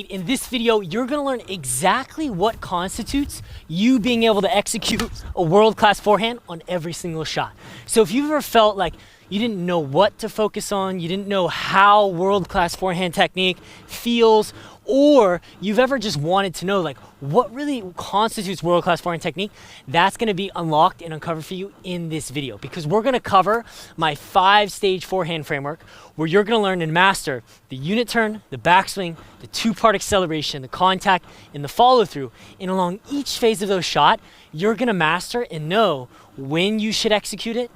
In this video, you're going to learn exactly what constitutes you being able to execute a world-class forehand on every single shot. So if you've ever felt like you didn't know what to focus on, you didn't know how world-class forehand technique feels, or you've ever just wanted to know like what really constitutes world-class forehand technique, that's going to be unlocked and uncovered for you in this video, because we're going to cover my 5-stage forehand framework where you're going to learn and master the unit turn, the backswing, the two-part acceleration, the contact, and the follow-through. And along each phase of those shot, you're going to master and know when you should execute it,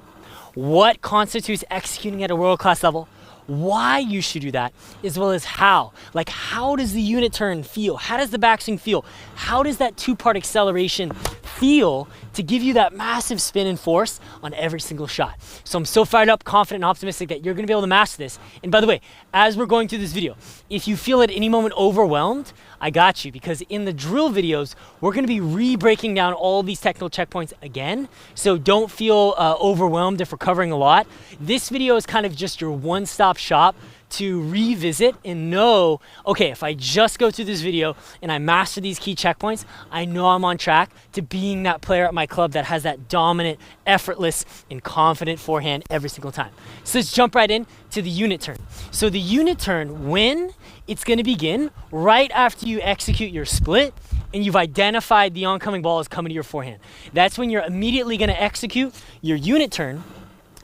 what constitutes executing at a world-class level, why you should do that, as well as how. Like, how does the unit turn feel? How does the backswing feel? How does that two-part acceleration feel to give you that massive spin and force on every single shot? So I'm so fired up, confident, and optimistic that you're gonna be able to master this. And by the way, as we're going through this video, if you feel at any moment overwhelmed, I got you, because in the drill videos, we're gonna be re-breaking down all these technical checkpoints again. So don't feel overwhelmed if we're covering a lot. This video is kind of just your one-stop shop to revisit and know, okay, if I just go through this video and I master these key checkpoints, I know I'm on track to being that player at my club that has that dominant, effortless, and confident forehand every single time. So let's jump right in to the unit turn. So the unit turn, when it's gonna begin right after you execute your split and you've identified the oncoming ball is coming to your forehand. That's when you're immediately gonna execute your unit turn.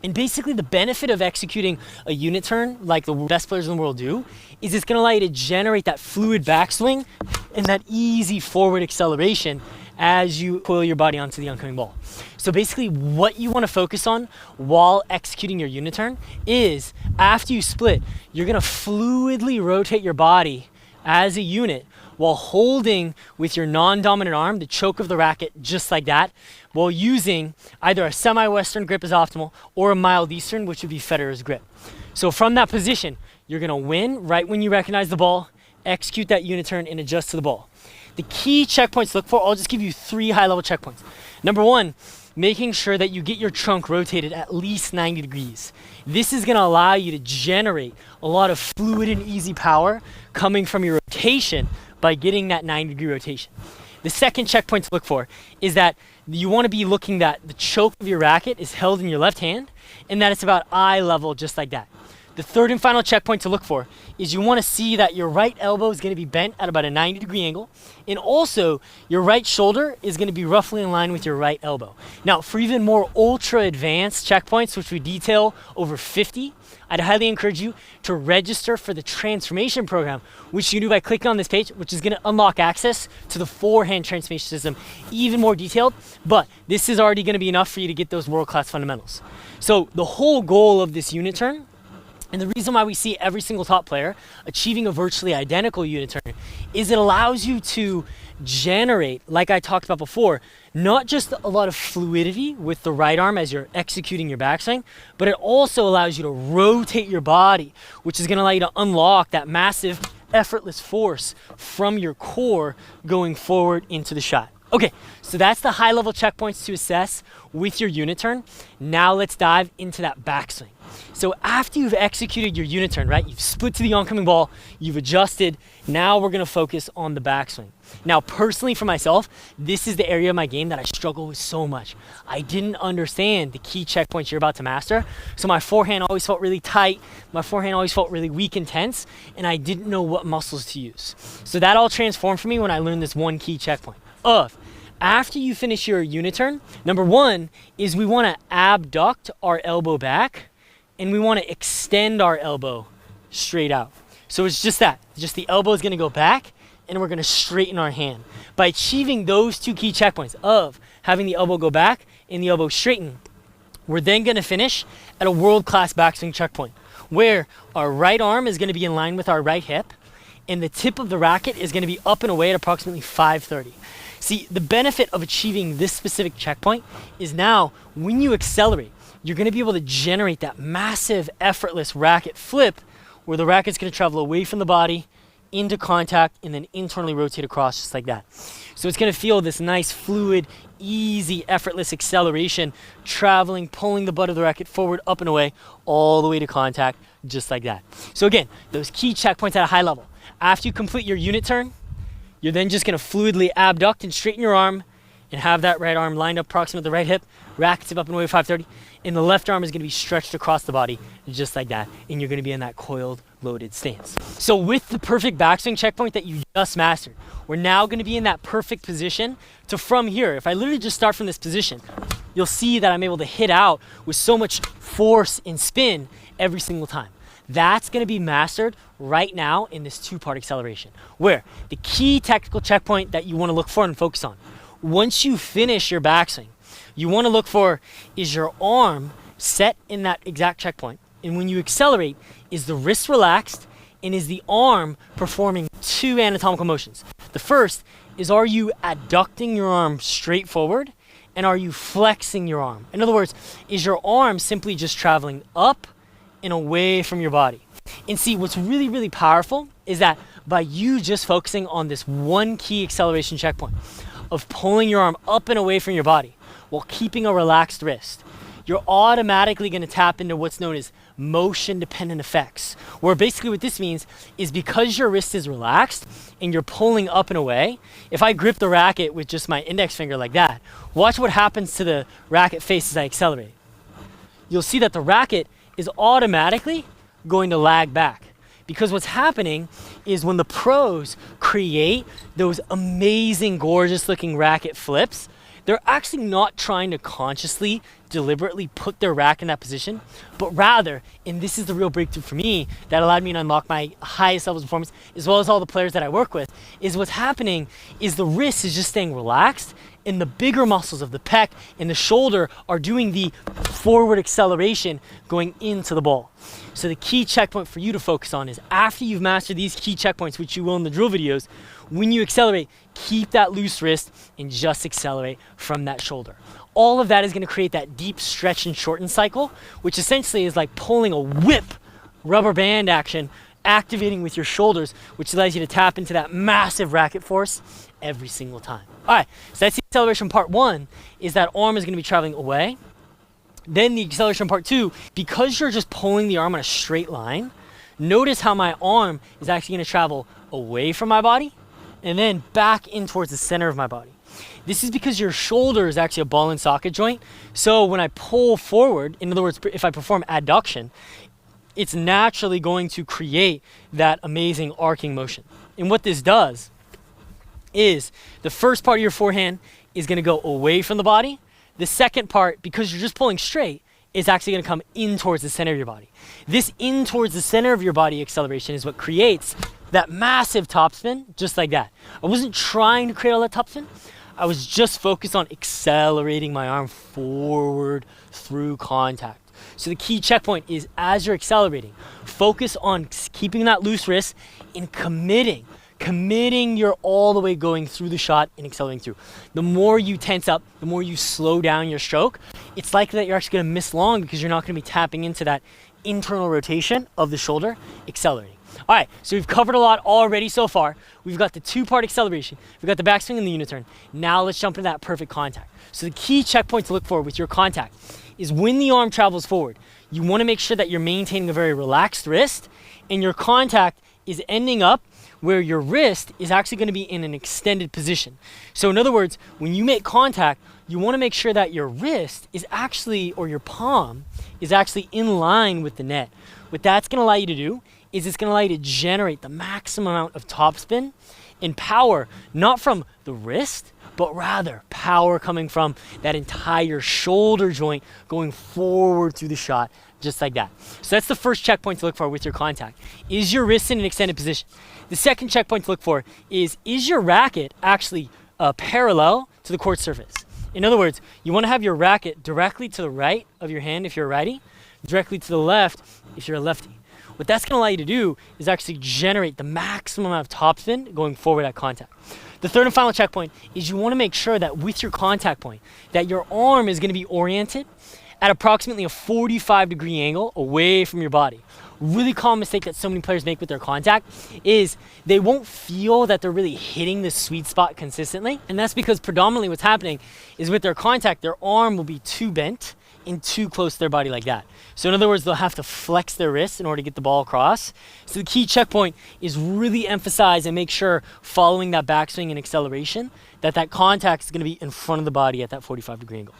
And basically the benefit of executing a unit turn, like the best players in the world do, is it's gonna allow you to generate that fluid backswing and that easy forward acceleration as you coil your body onto the oncoming ball. So basically what you wanna focus on while executing your unit turn is, after you split, you're gonna fluidly rotate your body as a unit while holding with your non-dominant arm the choke of the racket, just like that, while using either a semi-western grip as optimal or a mild eastern, which would be Federer's grip. So from that position, you're gonna win right when you recognize the ball, execute that unit turn, and adjust to the ball. The key checkpoints to look for, I'll just give you 3 high-level checkpoints. Number 1, making sure that you get your trunk rotated at least 90 degrees. This is gonna allow you to generate a lot of fluid and easy power coming from your rotation by getting that 90-degree rotation. The second checkpoint to look for is that you want to be looking that the choke of your racket is held in your left hand and that it's about eye level, just like that. The third and final checkpoint to look for is you want to see that your right elbow is going to be bent at about a 90-degree angle, and also your right shoulder is going to be roughly in line with your right elbow. Now, for even more ultra advanced checkpoints, which we detail over 50, I'd highly encourage you to register for the transformation program, which you can do by clicking on this page, which is going to unlock access to the forehand transformation system, even more detailed, but this is already going to be enough for you to get those world-class fundamentals. So the whole goal of this unit turn, and the reason why we see every single top player achieving a virtually identical unit turn, is it allows you to generate, like I talked about before, not just a lot of fluidity with the right arm as you're executing your backswing, but it also allows you to rotate your body, which is going to allow you to unlock that massive, effortless force from your core going forward into the shot. Okay, so that's the high-level checkpoints to assess with your unit turn. Now let's dive into that backswing. So after you've executed your unit turn, right, you've split to the oncoming ball, you've adjusted, now we're gonna focus on the backswing. Now, personally for myself, this is the area of my game that I struggle with so much. I didn't understand the key checkpoints you're about to master, so my forehand always felt really tight, my forehand always felt really weak and tense, and I didn't know what muscles to use. So that all transformed for me when I learned this one key checkpoint of, after you finish your unit turn, number 1 is we wanna abduct our elbow back, and we want to extend our elbow straight out. So it's just that, just the elbow is going to go back and we're going to straighten our hand. By achieving those 2 key checkpoints of having the elbow go back and the elbow straighten, we're then going to finish at a world-class backswing checkpoint where our right arm is going to be in line with our right hip and the tip of the racket is going to be up and away at approximately 530. See, the benefit of achieving this specific checkpoint is now when you accelerate, you're going to be able to generate that massive, effortless racket flip where the racket's going to travel away from the body, into contact, and then internally rotate across just like that. So it's going to feel this nice, fluid, easy, effortless acceleration, traveling, pulling the butt of the racket forward, up and away, all the way to contact, just like that. So again, those key checkpoints at a high level. After you complete your unit turn, you're then just gonna fluidly abduct and straighten your arm and have that right arm lined up proximate to the right hip, racket tip up and away 530, and the left arm is gonna be stretched across the body, just like that, and you're gonna be in that coiled, loaded stance. So with the perfect backswing checkpoint that you just mastered, we're now gonna be in that perfect position to, from here, if I literally just start from this position, you'll see that I'm able to hit out with so much force and spin every single time. That's gonna be mastered right now in this two-part acceleration, where the key technical checkpoint that you wanna look for and focus on, once you finish your backswing, you wanna look for, is your arm set in that exact checkpoint? And when you accelerate, is the wrist relaxed and is the arm performing two anatomical motions? The first is, are you adducting your arm straight forward and are you flexing your arm? In other words, is your arm simply just traveling up and away from your body? And see, what's really, really powerful is that by you just focusing on this one key acceleration checkpoint of pulling your arm up and away from your body while keeping a relaxed wrist, you're automatically going to tap into what's known as motion dependent effects, where basically what this means is because your wrist is relaxed and you're pulling up and away, if I grip the racket with just my index finger like that, watch what happens to the racket face as I accelerate. You'll see that the racket is automatically going to lag back, because what's happening is when the pros create those amazing, gorgeous looking racket flips, they're actually not trying to consciously, deliberately put their rack in that position, but rather, and this is the real breakthrough for me that allowed me to unlock my highest levels of performance, as well as all the players that I work with, is what's happening is the wrist is just staying relaxed and the bigger muscles of the pec and the shoulder are doing the forward acceleration going into the ball. So the key checkpoint for you to focus on is after you've mastered these key checkpoints, which you will in the drill videos, when you accelerate, keep that loose wrist and just accelerate from that shoulder. All of that is gonna create that deep stretch and shorten cycle, which essentially is like pulling a whip rubber band action, activating with your shoulders, which allows you to tap into that massive racket force every single time. All right, so that's the acceleration part one, is that arm is gonna be traveling away. Then the acceleration part two, because you're just pulling the arm on a straight line, notice how my arm is actually gonna travel away from my body and then back in towards the center of my body. This is because your shoulder is actually a ball and socket joint. So when I pull forward, in other words, if I perform adduction, it's naturally going to create that amazing arcing motion. And what this does is the first part of your forehand is gonna go away from the body. The second part, because you're just pulling straight, is actually gonna come in towards the center of your body. This in towards the center of your body acceleration is what creates that massive topspin, just like that. I wasn't trying to create all that topspin. I was just focused on accelerating my arm forward through contact. So the key checkpoint is, as you're accelerating, focus on keeping that loose wrist and committing you're all the way going through the shot and accelerating through. The more you tense up, the more you slow down your stroke, it's likely that you're actually gonna miss long because you're not gonna be tapping into that internal rotation of the shoulder accelerating. All right, so we've covered a lot already so far. We've got the two-part acceleration, we've got the backswing and the uniturn. Now let's jump into that perfect contact. So the key checkpoint to look for with your contact is when the arm travels forward, you wanna make sure that you're maintaining a very relaxed wrist and your contact is ending up where your wrist is actually gonna be in an extended position. So in other words, when you make contact, you wanna make sure that your wrist is actually, or your palm, is actually in line with the net. What that's gonna allow you to do is it's gonna allow you to generate the maximum amount of topspin and power, not from the wrist, but rather power coming from that entire shoulder joint going forward through the shot, just like that. So that's the first checkpoint to look for with your contact. Is your wrist in an extended position? The second checkpoint to look for is your racket actually parallel to the court surface? In other words, you wanna have your racket directly to the right of your hand if you're a righty, directly to the left if you're a lefty. What that's gonna allow you to do is actually generate the maximum amount of topspin going forward at contact. The third and final checkpoint is you wanna make sure that with your contact point, that your arm is gonna be oriented at approximately a 45-degree angle away from your body. Really common mistake that so many players make with their contact is they won't feel that they're really hitting the sweet spot consistently. And that's because predominantly what's happening is with their contact, their arm will be too bent in too close to their body like that. So in other words, they'll have to flex their wrists in order to get the ball across. So the key checkpoint is really emphasize and make sure following that backswing and acceleration that contact is going to be in front of the body at that 45-degree angle.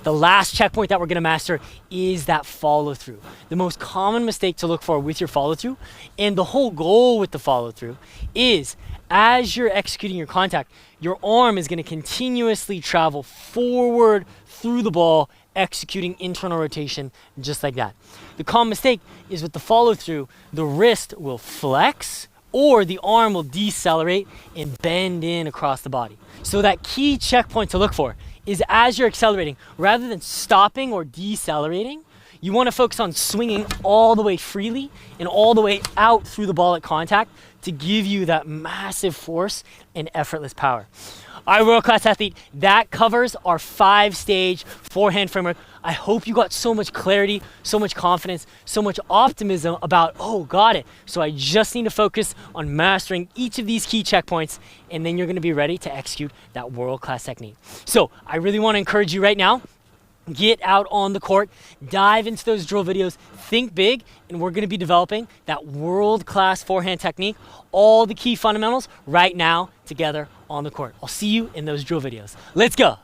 The last checkpoint that we're going to master is that follow through. The most common mistake to look for with your follow through, and the whole goal with the follow through, is as you're executing your contact, your arm is going to continuously travel forward through the ball, executing internal rotation just like that. The common mistake is with the follow through, the wrist will flex or the arm will decelerate and bend in across the body. So that key checkpoint to look for is as you're accelerating, rather than stopping or decelerating, you want to focus on swinging all the way freely and all the way out through the ball at contact to give you that massive force and effortless power. All right, world class athlete, that covers our 5-stage forehand framework. I hope you got so much clarity, so much confidence, so much optimism about, oh, got it. So I just need to focus on mastering each of these key checkpoints, and then you're going to be ready to execute that world class technique. So I really want to encourage you right now, get out on the court, dive into those drill videos, think big, and we're going to be developing that world-class forehand technique, all the key fundamentals right now together on the court. I'll see you in those drill videos. Let's go.